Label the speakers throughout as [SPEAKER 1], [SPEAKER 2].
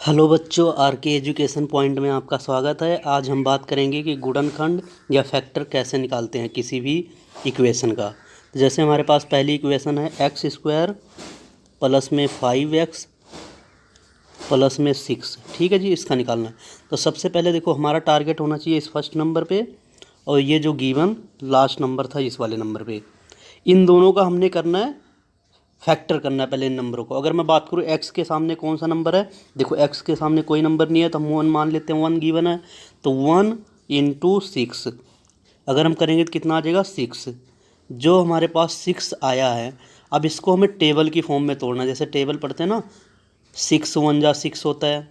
[SPEAKER 1] Hello बच्चों, are के education point में आपका स्वागत है। आज हम बात करेंगे कि गुणनखंड या फैक्टर कैसे निकालते हैं किसी भी इक्वेशन का। तो जैसे हमारे पास पहली इक्वेशन है एक्स स्क्वायर प्लस में 5x प्लस में 6। ठीक है जी, इसका निकालना है। तो सबसे पहले देखो, हमारा टारगेट होना चाहिए इस फर्स्ट नंबर पे, और ये जो गिवन लास्ट नंबर था इस वाले नंबर पे, इन दोनों का हमने करना है फैक्टर करना है पहले इन नंबरों को। अगर मैं बात करूँ एक्स के सामने कौन सा नंबर है, देखो एक्स के सामने कोई नंबर नहीं है तो हम वन मान लेते हैं, वन गिवन है तो 1 × 6 अगर हम करेंगे तो कितना आ जाएगा 6। जो हमारे पास 6 आया है, अब इसको हमें टेबल की फॉर्म में तोड़ना है। जैसे टेबल पढ़ते हैं ना, 6 × 1 = 6 होता है,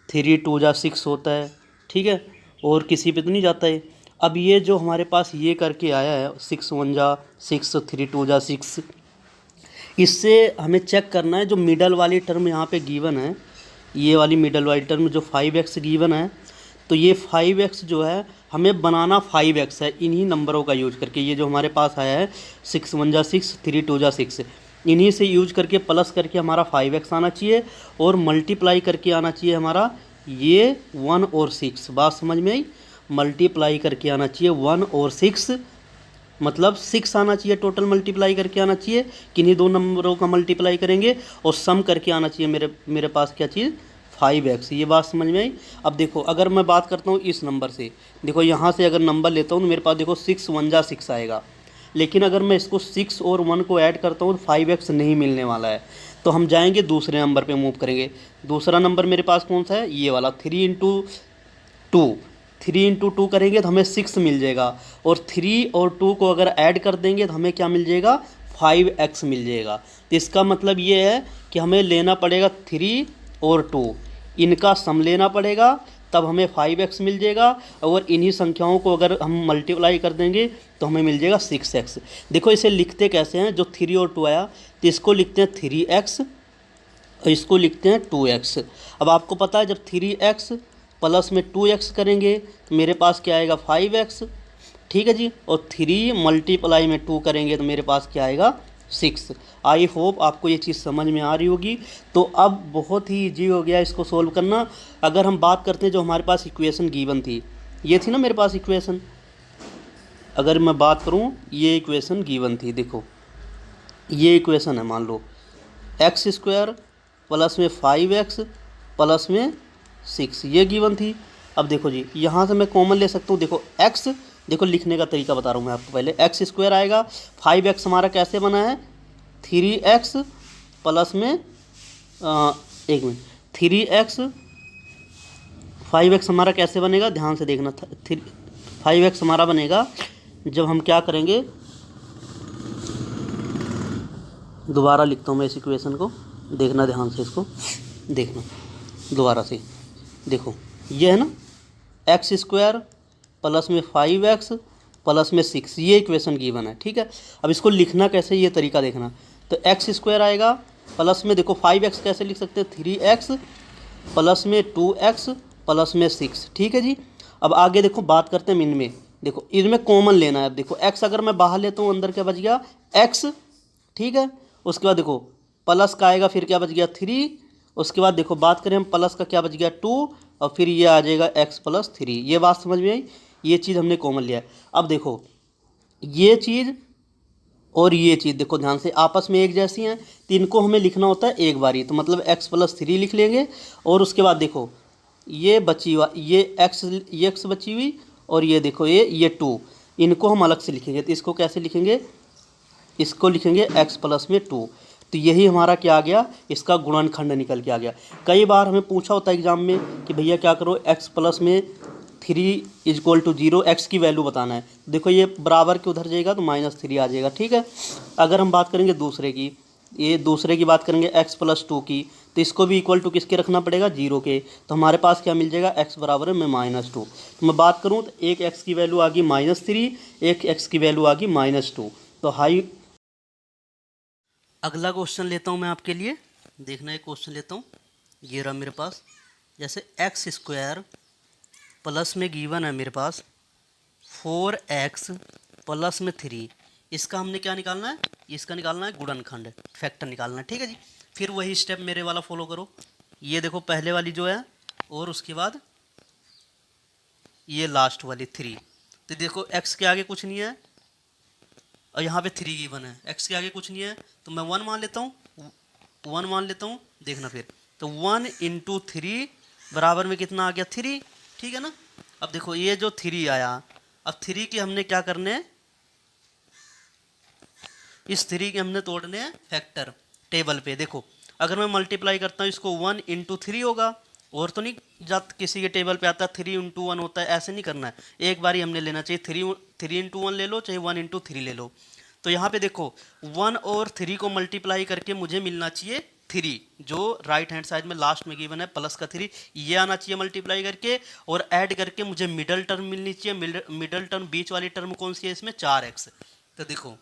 [SPEAKER 1] 3 × 2 = 6 होता है। ठीक है, और किसी पे तो नहीं जाता है। अब ये जो हमारे पास ये करके आया है 6 × 1 = 6, 3 × 2 = 6, इससे हमें चेक करना है जो मिडल वाली टर्म यहाँ पे गिवन है, ये वाली मिडल वाली टर्म जो 5x गिवन है, तो ये 5x जो है हमें बनाना 5x है इन्हीं नंबरों का यूज करके। ये जो हमारे पास आया है 6 × 1 = 6, 3 × 2 = 6, इन्हीं से यूज करके प्लस करके हमारा 5x आना चाहिए, और मल्टीप्लाई करके आना चाहिए हमारा ये 1 और 6। बात समझ में आई? मल्टीप्लाई करके आना चाहिए 1 और 6, मतलब 6 आना चाहिए टोटल, मल्टीप्लाई करके आना चाहिए। किन्हीं दो नंबरों का मल्टीप्लाई करेंगे और सम करके आना चाहिए मेरे पास क्या चीज़, 5x। ये बात समझ में आई? अब देखो, अगर मैं बात करता हूँ इस नंबर से, देखो यहाँ से अगर नंबर लेता हूँ तो मेरे पास देखो 6 × 1 = 6 आएगा। लेकिन अगर मैं इसको 6 और 1 को ऐड करता हूँ तो 5x नहीं मिलने वाला है। तो हम जाएंगे दूसरे नंबर पे मूव करेंगे। दूसरा नंबर मेरे पास कौन सा है, ये वाला 3 × 2। 3 × 2 करेंगे तो हमें 6 मिल जाएगा, और 3 और 2 को अगर ऐड कर देंगे तो हमें क्या मिल जाएगा, 5x मिल जाएगा। तो इसका मतलब ये है कि हमें लेना पड़ेगा 3 और 2, इनका सम लेना पड़ेगा, तब हमें 5x मिल जाएगा। और इन्हीं संख्याओं को अगर हम मल्टीप्लाई कर देंगे तो हमें मिल जाएगा 6x। देखो इसे लिखते कैसे हैं, जो 3 और 2 आया तो इसको लिखते हैं 3x और इसको लिखते हैं 2x। अब आपको पता है जब 3x प्लस में 2x करेंगे तो मेरे पास क्या आएगा, 5x। ठीक है जी, और 3 मल्टीप्लाई में 2 करेंगे तो मेरे पास क्या आएगा, 6। आई होप आपको ये चीज़ समझ में आ रही होगी। तो अब बहुत ही ईजी हो गया इसको सोल्व करना। अगर हम बात करते हैं जो हमारे पास इक्वेशन गिवन थी, ये थी ना मेरे पास इक्वेशन, अगर मैं बात करूँ ये इक्वेशन गिवन थी, देखो ये इक्वेशन है, मान लो x² प्लस में 5x प्लस में 6, ये गिवन थी। अब देखो जी, यहाँ से मैं कॉमन ले सकता हूँ। देखो x, देखो लिखने का तरीका बता रहा हूँ मैं आपको। पहले x² आएगा, 5x हमारा कैसे बना है, 3x प्लस में एक मिनट, 3x 5x हमारा कैसे बनेगा, ध्यान से देखना। 5x हमारा बनेगा जब हम क्या करेंगे, दोबारा लिखता हूँ मैं इस इक्वेशन को, देखना ध्यान से, इसको देखना दोबारा से। देखो ये है ना, x² प्लस में 5x प्लस में 6, ये इक्वेशन गिवन है। ठीक है, अब इसको लिखना कैसे, ये तरीका देखना। तो x² आएगा प्लस में, देखो 5x कैसे लिख सकते हैं, 3x प्लस में 2x प्लस में 6। ठीक है जी, अब आगे देखो बात करते हैं इनमें। देखो इनमें कॉमन लेना है। अब देखो x अगर मैं बाहर लेता हूँ, अंदर क्या बच गया, x। ठीक है, उसके बाद देखो प्लस का आएगा, फिर क्या बच गया, 3। उसके बाद देखो बात करें हम, प्लस का क्या बच गया, 2, और फिर ये आ जाएगा x + 3। ये बात समझ में आई? ये चीज़ हमने कॉमन लिया है। अब देखो ये चीज़ और ये चीज़ देखो ध्यान से, आपस में एक जैसी हैं, तो इनको हमें लिखना होता है एक बारी। तो मतलब x + 3 लिख लेंगे, और उसके बाद देखो ये बची हुआ, ये x बची हुई, और ये देखो ये 2, इनको हम अलग से लिखेंगे। तो इसको कैसे लिखेंगे, इसको लिखेंगे x + में 2। तो यही हमारा क्या आ गया, इसका गुणनखंड निकल के आ गया। कई बार हमें पूछा होता है एग्जाम में कि भैया क्या करो, x + में 3 = 0, x की वैल्यू बताना है। देखो ये बराबर के उधर जाएगा तो -3 आ जाएगा। ठीक है, अगर हम बात करेंगे दूसरे की, ये दूसरे की बात करेंगे x + 2 की, तो इसको भी इक्वल टू किसके रखना पड़ेगा, 0 के। तो हमारे पास क्या मिल जाएगा, x बराबर में -2। तो मैं बात करूँ तो एक x की वैल्यू आ गई -3, एक x की वैल्यू आ गई -2। तो हाई, अगला क्वेश्चन लेता हूँ मैं आपके लिए, देखना एक क्वेश्चन लेता हूँ, ये रहा मेरे पास। जैसे x² प्लस में गिवन है मेरे पास 4x प्लस में 3, इसका हमने क्या निकालना है, इसका निकालना है गुणनखंड, फैक्टर निकालना है। ठीक है जी, फिर वही स्टेप मेरे वाला फॉलो करो। ये देखो पहले वाली जो है, और उसके बाद ये लास्ट वाली 3। तो देखो x के आगे कुछ नहीं है और यहाँ पे 3 गिवन है, x के आगे कुछ नहीं है तो मैं 1 मान लेता हूँ, 1 मान लेता हूँ। देखना फिर, तो 1 इंटू 3 बराबर में कितना आ गया 3, ठीक है ना। अब देखो ये जो 3 आया, अब 3 के हमने क्या करने हैं, इस 3 के हमने तोड़ने हैं फैक्टर टेबल पे। देखो अगर मैं मल्टीप्लाई करता हूँ इसको, 1 इंटू 3 होगा, और तो नहीं जब किसी के टेबल पे आता है 3 इंटू 1 होता है, ऐसे नहीं करना है, एक बार ही हमने लेना चाहिए। 3 इंटू 1 ले लो, चाहे 1 इंटू 3 ले लो। तो यहाँ पे देखो 1 और 3 को मल्टीप्लाई करके मुझे मिलना चाहिए 3, जो राइट हैंड साइड में लास्ट में गिवन है प्लस का 3, ये आना चाहिए मल्टीप्लाई करके, और ऐड करके मुझे मिडल टर्म मिलनी चाहिए। मिडल टर्म बीच वाली टर्म कौन सी है इसमें, 4x। तो देखो,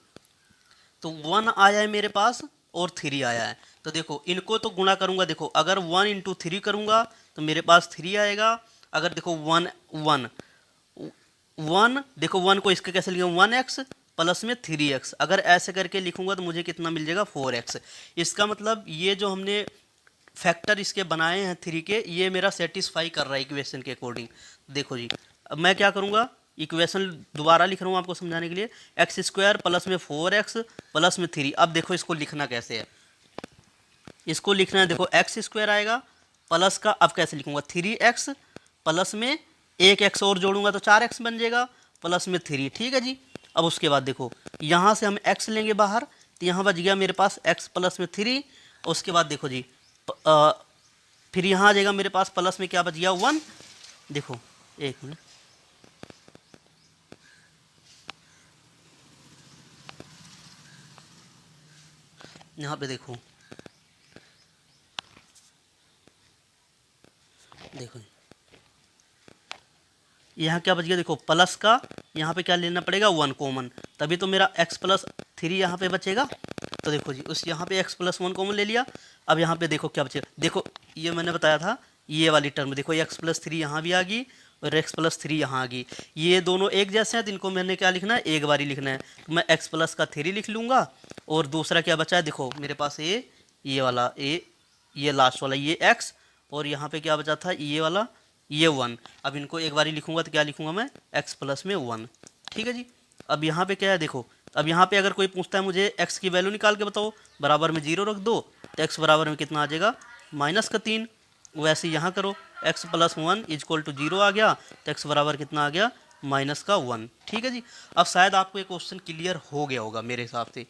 [SPEAKER 1] तो 1 आया है मेरे पास और 3 आया है, तो देखो इनको तो गुणा करूंगा। देखो अगर 1 इंटू 3 करूंगा तो मेरे पास 3 आएगा। अगर देखो 1 1 1, देखो 1 को इसके कैसे लिखूंगा, 1x प्लस में 3x, अगर ऐसे करके लिखूंगा तो मुझे कितना मिल जाएगा 4x। इसका मतलब ये जो हमने फैक्टर इसके बनाए हैं 3 के, ये मेरा सेटिस्फाई कर रहा है इक्वेशन के अकॉर्डिंग। देखो जी, अब मैं क्या करूंगा, इक्वेशन दोबारा लिख रहा हूँ आपको समझाने के लिए, एक्स स्क्वायर प्लस में 4x प्लस में 3। अब देखो इसको लिखना कैसे है, इसको लिखना है, देखो एक्स स्क्वायर आएगा प्लस का, अब कैसे लिखूंगा, 3x प्लस में 1x और जोड़ूंगा तो 4x बन जाएगा, प्लस में 3, ठीक है जी। अब उसके बाद देखो यहाँ से हम x लेंगे बाहर, तो यहाँ बच गया मेरे पास x प्लस में 3। उसके बाद देखो जी, फिर यहाँ आ जाएगा मेरे पास प्लस में क्या बच गया 1। देखो एक मिनट, यहाँ पे देखो, देखो यहाँ क्या बच गया, देखो प्लस का, यहाँ पे क्या लेना पड़ेगा 1 कॉमन, तभी तो मेरा x प्लस 3 यहाँ पे बचेगा। तो देखो जी, उस यहाँ पे x प्लस 1 कॉमन ले लिया। अब यहाँ पे देखो क्या बचेगा, देखो ये मैंने बताया था, ये वाली टर्म देखो, x प्लस 3 यहाँ भी आ गई और x प्लस 3 यहाँ आ गई। ये दोनों एक जैसे हैं, तो इनको मैंने क्या लिखना है, एक बार ही लिखना है। तो मैं x प्लस का 3 लिख लूँगा, और दूसरा क्या बचा है, देखो मेरे पास ये वाला ये लास्ट वाला ये x, और यहाँ पे क्या बचा था ये वाला ये 1। अब इनको एक बार ही लिखूंगा तो क्या लिखूंगा मैं, x प्लस में 1, ठीक है जी। अब यहाँ पे क्या है, देखो अब यहाँ पे अगर कोई पूछता है मुझे x की वैल्यू निकाल के बताओ, बराबर में 0 रख दो, तो x बराबर में कितना आ जाएगा, माइनस का 3। वैसे यहाँ करो, x प्लस 1 इजक्वल टू 0 आ गया, तो x बराबर कितना आ गया, माइनस का 1, ठीक है जी। अब शायद आपको ये क्वेश्चन क्लियर हो गया होगा मेरे हिसाब से।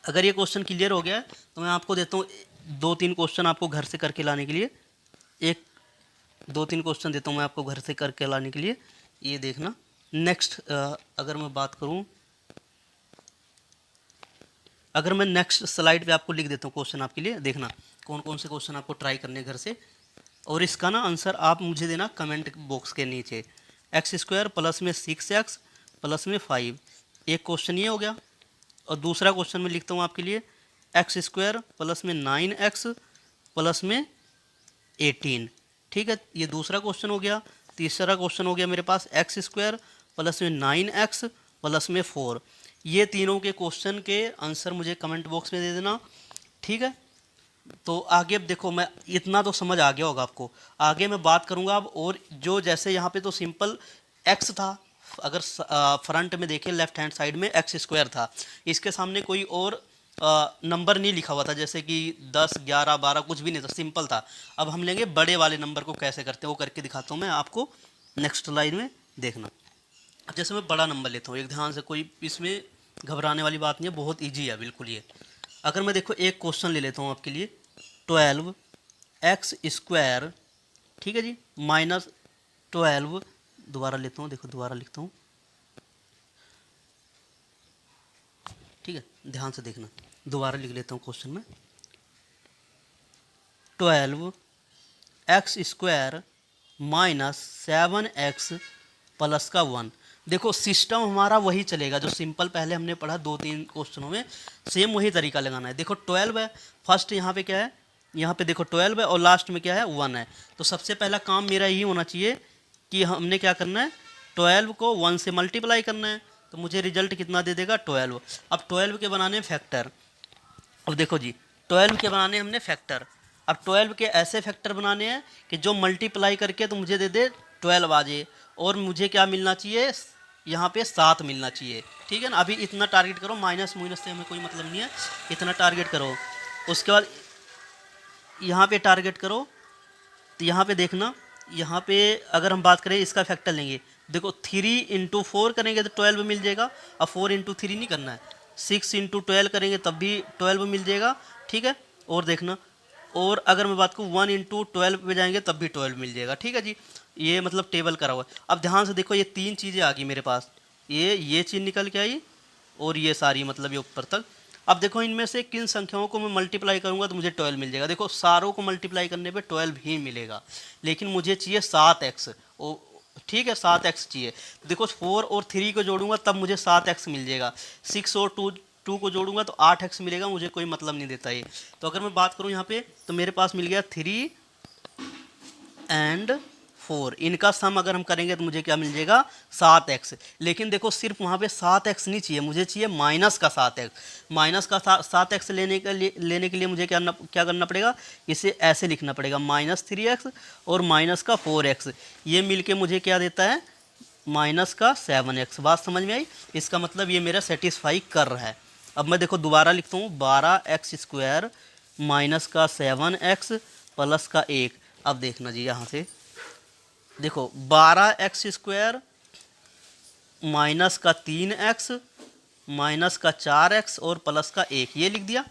[SPEAKER 1] अगर ये क्वेश्चन क्लियर हो गया है तो मैं आपको देता हूँ 2-3 क्वेश्चन आपको घर से करके लाने के लिए, 2-3 क्वेश्चन देता हूँ मैं आपको घर से करके लाने के लिए। ये देखना नेक्स्ट, अगर मैं बात करूँ, अगर मैं नेक्स्ट स्लाइड पे आपको लिख देता हूँ क्वेश्चन आपके लिए, देखना कौन कौन से क्वेश्चन आपको ट्राई करने घर से, और इसका ना आंसर आप मुझे देना कमेंट बॉक्स के नीचे। एक्स स्क्वायर प्लस में 6x प्लस में 5, एक क्वेश्चन ये हो गया। और दूसरा क्वेश्चन मैं लिखता हूँ आपके लिए, एक्स स्क्वायर प्लस में 9x प्लस में 18, ठीक है, ये दूसरा क्वेश्चन हो गया। तीसरा क्वेश्चन हो गया मेरे पास, एक्स स्क्वायर प्लस में 9x प्लस में 4। ये तीनों के क्वेश्चन के आंसर मुझे कमेंट बॉक्स में दे देना, ठीक है। तो आगे अब देखो, मैं इतना तो समझ आ गया होगा आपको, आगे मैं बात करूंगा अब, और जो जैसे यहाँ पे तो सिंपल x था, अगर फ्रंट में देखें लेफ्ट हैंड साइड में एक्स स्क्वायर था, इसके सामने कोई और नंबर नहीं लिखा हुआ था, जैसे कि 10 11 12 कुछ भी नहीं था, सिंपल था। अब हम लेंगे बड़े वाले नंबर को, कैसे करते हैं वो करके दिखाता हूँ मैं आपको नेक्स्ट लाइन में, देखना। अब जैसे मैं बड़ा नंबर लेता हूँ, एक ध्यान से, कोई इसमें घबराने वाली बात नहीं है, बहुत ईजी है बिल्कुल ये। अगर मैं देखो एक क्वेश्चन ले लेता हूँ आपके लिए, 12x स्क्वायर, ठीक है जी, माइनस 12, दोबारा लेता हूँ, देखो दोबारा लिखता हूँ, ठीक है, ध्यान से देखना, दोबारा लिख लेता हूँ क्वेश्चन में, 12x square minus 7x plus का 1। देखो सिस्टम हमारा वही चलेगा जो सिंपल पहले हमने पढ़ा 2-3 क्वेश्चनों में, सेम वही तरीका लगाना है। देखो 12 है, फर्स्ट यहाँ पे क्या है, यहाँ पे देखो 12 है और लास्ट में क्या है 1 है, तो सबसे पहला काम मेरा यही होना चाहिए कि हमने क्या करना है, 12 को 1 से मल्टीप्लाई करना है, तो मुझे रिजल्ट कितना दे देगा 12। अब 12 के बनाने फैक्टर, अब देखो जी 12 के बनाने हमने फैक्टर, अब 12 के ऐसे फैक्टर बनाने हैं कि जो मल्टीप्लाई करके तो मुझे दे दे 12 आ जाए, और मुझे क्या मिलना चाहिए, यहाँ पे 7 मिलना चाहिए। ठीक है ना, अभी इतना टारगेट करो, माइनस माइनस से हमें कोई मतलब नहीं है, इतना टारगेट करो। उसके बाद यहाँ पे टारगेट करो, तो यहाँ पे देखना, यहाँ पे अगर हम बात करें इसका फैक्टर लेंगे, देखो 3 × 4 करेंगे तो 12 मिल जाएगा। अब 4 × 3 नहीं करना है, 6 × 12 करेंगे तब भी 12 मिल जाएगा। ठीक है, और देखना, और अगर मैं बात करूँ 1 × 12 पे जाएंगे तब भी 12 मिल जाएगा। ठीक है जी, ये मतलब टेबल करा हुआ है। अब ध्यान से देखो, ये 3 चीज़ें आ गई मेरे पास, ये चीज़ निकल के आई, और ये सारी मतलब ये ऊपर तक। अब देखो इनमें से किन संख्याओं को मैं मल्टीप्लाई करूंगा तो मुझे 12 मिल जाएगा। देखो सारों को मल्टीप्लाई करने पे 12 ही मिलेगा, लेकिन मुझे चाहिए 7x। ओ ठीक है, 7x चाहिए। देखो 4 और 3 को जोड़ूंगा तब मुझे 7x मिल जाएगा, 6 और 2 को जोड़ूंगा तो 8x मिलेगा, मुझे कोई मतलब नहीं देता ये। तो अगर मैं बात करूँ यहाँ पे, तो मेरे पास मिल गया 3 और 4, इनका सम अगर हम करेंगे तो मुझे क्या मिल जाएगा, 7x। लेकिन देखो सिर्फ वहाँ पे 7x नहीं चाहिए, मुझे चाहिए माइनस का 7x। माइनस का 7x लेने के लिए मुझे क्या करना पड़ेगा, इसे ऐसे लिखना पड़ेगा, -3x और माइनस का 4x, ये मिलके मुझे क्या देता है, माइनस का 7x। बात समझ में आई, इसका मतलब ये मेरा सेटिस्फाई कर रहा है। अब मैं देखो दोबारा लिखता हूँ, 12x² माइनस का 7x प्लस का 1। अब देखना जी, यहाँ से देखो 12x² माइनस का 3x माइनस का 4x और प्लस का 1, ये लिख दिया।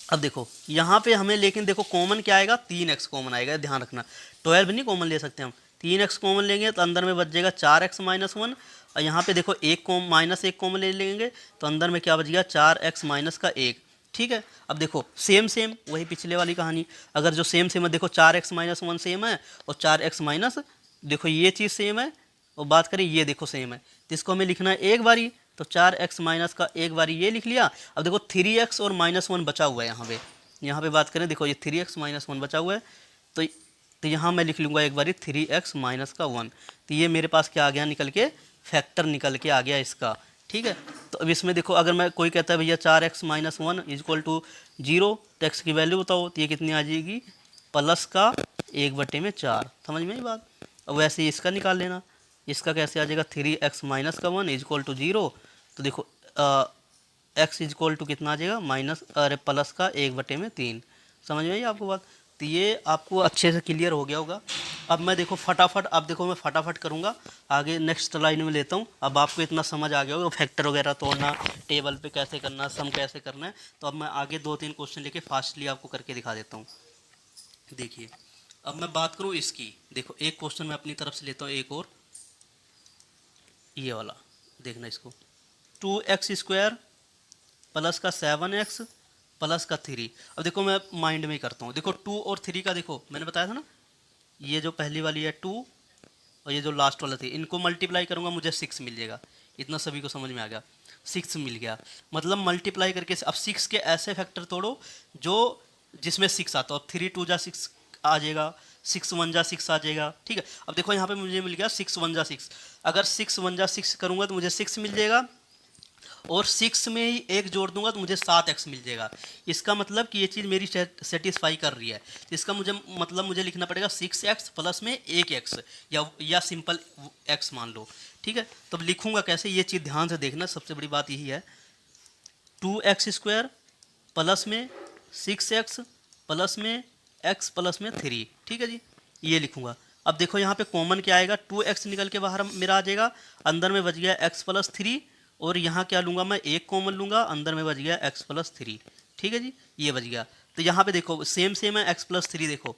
[SPEAKER 1] अब देखो यहाँ पे हमें, लेकिन देखो कॉमन क्या आएगा, 3x कॉमन आएगा, ध्यान रखना। 12 नहीं कॉमन ले सकते हम, 3x कॉमन लेंगे तो अंदर में बच जाएगा 4x - 1, और यहाँ पे देखो -1 कॉमन ले लेंगे तो अंदर में क्या बच गया, 4x माइनस का 1। ठीक है, अब देखो सेम सेम वही पिछले वाली कहानी, अगर जो सेम सेम है, देखो 4x - 1 सेम है, और 4x माइनस, देखो ये चीज़ सेम है, और बात करें ये देखो सेम है, तो इसको हमें लिखना है एक बारी, तो 4x माइनस का एक बारी ये लिख लिया। अब देखो 3x और -1 बचा हुआ है यहाँ पे बात करें, देखो ये 3x - 1 बचा हुआ है, तो यहाँ मैं लिख लूँगा एक बारी 3x माइनस का 1, तो ये मेरे पास क्या आ गया, निकल के फैक्टर निकल के आ गया इसका। ठीक है, तो अब इसमें देखो, अगर मैं कोई कहता है भैया 4x - 1 = 0, तो x की वैल्यू बताओ, तो ये कितनी आ जाएगी, प्लस का 1/4। समझ में आई बात। अब वैसे ही इसका निकाल लेना, इसका कैसे आ जाएगा, 3x - 1 = 0, तो देखो x = कितना आ जाएगा, प्लस का 1/3। समझ में आई आपको बात। तो ये आपको अच्छे से क्लियर हो गया होगा। अब मैं देखो फटाफट, अब देखो मैं फटाफट करूँगा, आगे नेक्स्ट लाइन में लेता हूँ। अब आपको इतना समझ आ गया होगा, फैक्टर वगैरह तोड़ना, टेबल पे कैसे करना, सम कैसे करना है। तो अब मैं आगे 2-3 क्वेश्चन लेके फास्टली आपको करके दिखा देता हूँ। देखिए, अब मैं बात करूँ इसकी, देखो एक क्वेश्चन मैं अपनी तरफ से लेता हूँ, एक और ये वाला देखना इसको, 2x² प्लस का 7x प्लस का 3। अब देखो मैं माइंड में ही करता हूँ, देखो 2 और 3 का, देखो मैंने बताया था ना, ये जो पहली वाली है 2 और ये जो लास्ट वाला थी, इनको मल्टीप्लाई करूँगा मुझे 6 मिल जाएगा। इतना सभी को समझ में आ गया, 6 मिल गया, मतलब मल्टीप्लाई करके। अब 6 के ऐसे फैक्टर तोड़ो जो जिसमें 6 आता हो। अब 3 × 2 = 6 आ जाएगा, 6 × 1 = 6 आ जाएगा। ठीक है, अब देखो यहाँ पे मुझे मिल गया 6 × 1 = 6, अगर 6 × 1 = 6 करूँगा तो मुझे 6 मिल जाएगा, और 6 में ही 1 जोड़ दूंगा तो मुझे 7x मिल जाएगा। इसका मतलब कि ये चीज़ मेरी सेटिस्फाई कर रही है, तो इसका मुझे लिखना पड़ेगा 6x प्लस में 1x, या सिंपल x मान लो। ठीक है, तब लिखूंगा कैसे, ये चीज़ ध्यान से देखना, सबसे बड़ी बात यही है। 2x² प्लस में 6x प्लस में x प्लस में 3। ठीक है जी, ये लिखूंगा। अब देखो यहाँ पे कॉमन क्या आएगा, 2x निकल के बाहर मेरा आ जाएगा, अंदर में बच गया x + 3, और यहाँ क्या लूँगा मैं, 1 कॉमन लूँगा, अंदर में बच गया x + 3। ठीक है जी, ये बच गया। तो यहाँ पे देखो सेम सेम है, x + 3, देखो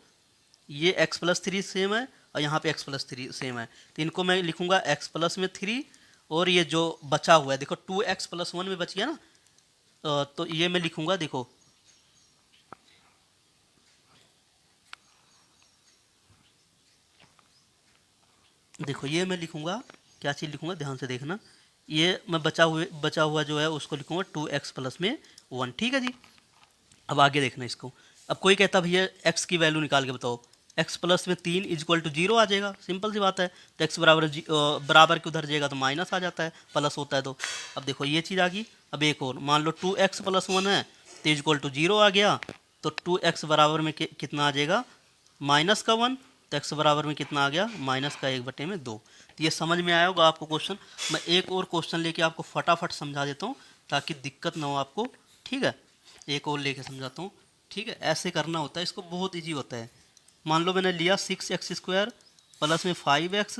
[SPEAKER 1] ये x + 3 सेम है, और यहाँ पे x + 3 सेम है, तो इनको मैं लिखूँगा x प्लस में 3, और ये जो बचा हुआ है, देखो 2x + 1 में बच गया ना, तो ये मैं लिखूँगा, देखो ये मैं लिखूँगा, क्या चीज़ लिखूँगा, ध्यान से देखना, ये मैं बचा हुआ जो है उसको लिखूँगा 2x प्लस में 1। ठीक है जी, अब आगे देखना इसको। अब कोई कहता भैया x की वैल्यू निकाल के बताओ, x प्लस में 3 = 0 आ जाएगा, सिंपल सी बात है। तो x बराबर के उधर जाएगा तो माइनस आ जाता है, प्लस होता है तो। अब देखो ये चीज़ आ गई। अब एक और मान लो 2x + 1 है, तो = 0 आ गया, तो 2x बराबर में कितना आ जाएगा, माइनस का 1, तो x बराबर में कितना आ गया, माइनस का 1/2। तो ये समझ में आया होगा आपको क्वेश्चन। मैं एक और क्वेश्चन लेके आपको फटाफट समझा देता हूँ ताकि दिक्कत ना हो आपको, ठीक है। एक और लेके समझाता हूँ, ठीक है। ऐसे करना होता है इसको, बहुत ईजी होता है। मान लो मैंने लिया 6x² प्लस में 5x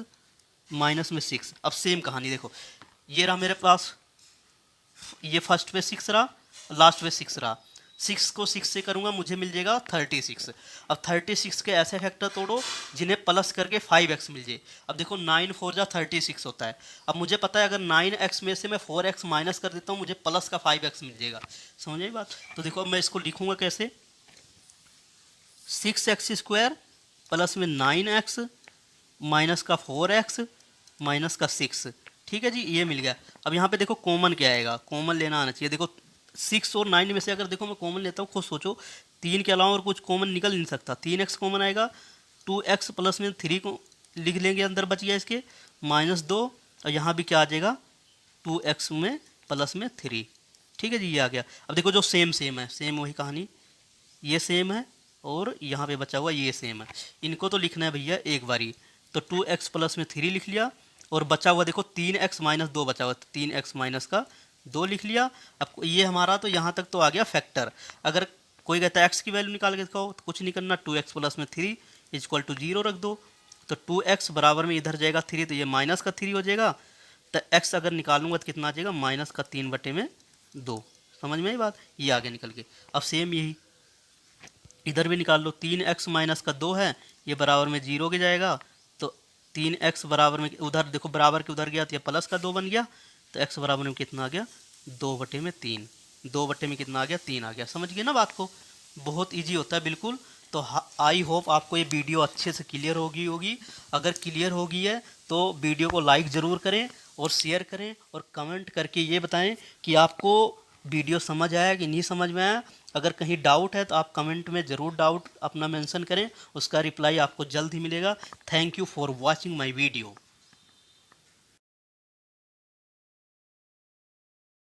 [SPEAKER 1] माइनस में 6। अब सेम कहानी देखो, ये रहा मेरे पास, ये फर्स्ट पे 6 रहा, लास्ट पे 6 रहा। 6 को 6 से करूंगा मुझे मिल जाएगा 36। अब 36 के ऐसे फैक्टर तोड़ो जिन्हें प्लस करके 5x मिल जाए। अब देखो 9 4 जा 36 होता है। अब मुझे पता है अगर 9x में से मैं 4x माइनस कर देता हूँ मुझे प्लस का 5x मिल जाएगा। समझ आई बात। तो देखो अब मैं इसको लिखूंगा कैसे, 6x² प्लस में 9x माइनस का 4x माइनस का 6, ठीक है जी, ये मिल गया। अब यहाँ पे देखो कॉमन क्या आएगा, कॉमन लेना आना चाहिए। देखो 6 और 9 में से अगर देखो मैं कॉमन लेता हूँ, खुद सोचो 3 के अलावा और कुछ कॉमन निकल नहीं सकता। 3x कॉमन आएगा, 2x प्लस में 3 को लिख लेंगे, अंदर बच गया इसके -2, और यहाँ भी क्या आ जाएगा 2x में प्लस में 3, ठीक है जी, ये आ गया। अब देखो जो सेम सेम है, सेम वही कहानी, ये सेम है और यहाँ पे बचा हुआ ये सेम है। इनको तो लिखना है भैया एक बारी। तो 2x प्लस में 3 लिख लिया, और बचा हुआ देखो 3x माइनस 2 बचा हुआ, 3x माइनस का 2 लिख लिया। अब ये हमारा तो यहाँ तक तो आ गया फैक्टर। अगर कोई कहता है x की वैल्यू निकाल के दिखाओ, तो कुछ नहीं करना, 2x प्लस में 3 इक्वल टू 0 रख दो। तो 2x बराबर में इधर जाएगा 3, तो ये माइनस का 3 हो जाएगा। तो x अगर निकालूंगा तो कितना आ जाएगा, माइनस का 3/2। समझ में आई बात, ये आगे निकल के। अब सेम यही इधर भी निकाल लो, 3x माइनस का 2 है, ये बराबर में 0 के जाएगा। तो 3x बराबर में, उधर देखो बराबर के उधर गया तो ये प्लस का 2 बन गया। तो x बराबर में कितना आ गया, 2/3। 2 में कितना आ गया, 3 आ गया। समझ गए ना बात को, बहुत इजी होता है बिल्कुल। तो आई होप आपको ये वीडियो अच्छे से क्लियर होगी। अगर क्लियर होगी है तो वीडियो को लाइक ज़रूर करें और शेयर करें, और कमेंट करके ये बताएं कि आपको वीडियो समझ आया कि नहीं समझ में आया। अगर कहीं डाउट है तो आप कमेंट में ज़रूर डाउट अपना मेंशन करें, उसका रिप्लाई आपको जल्द ही मिलेगा। Thank you for watching my video.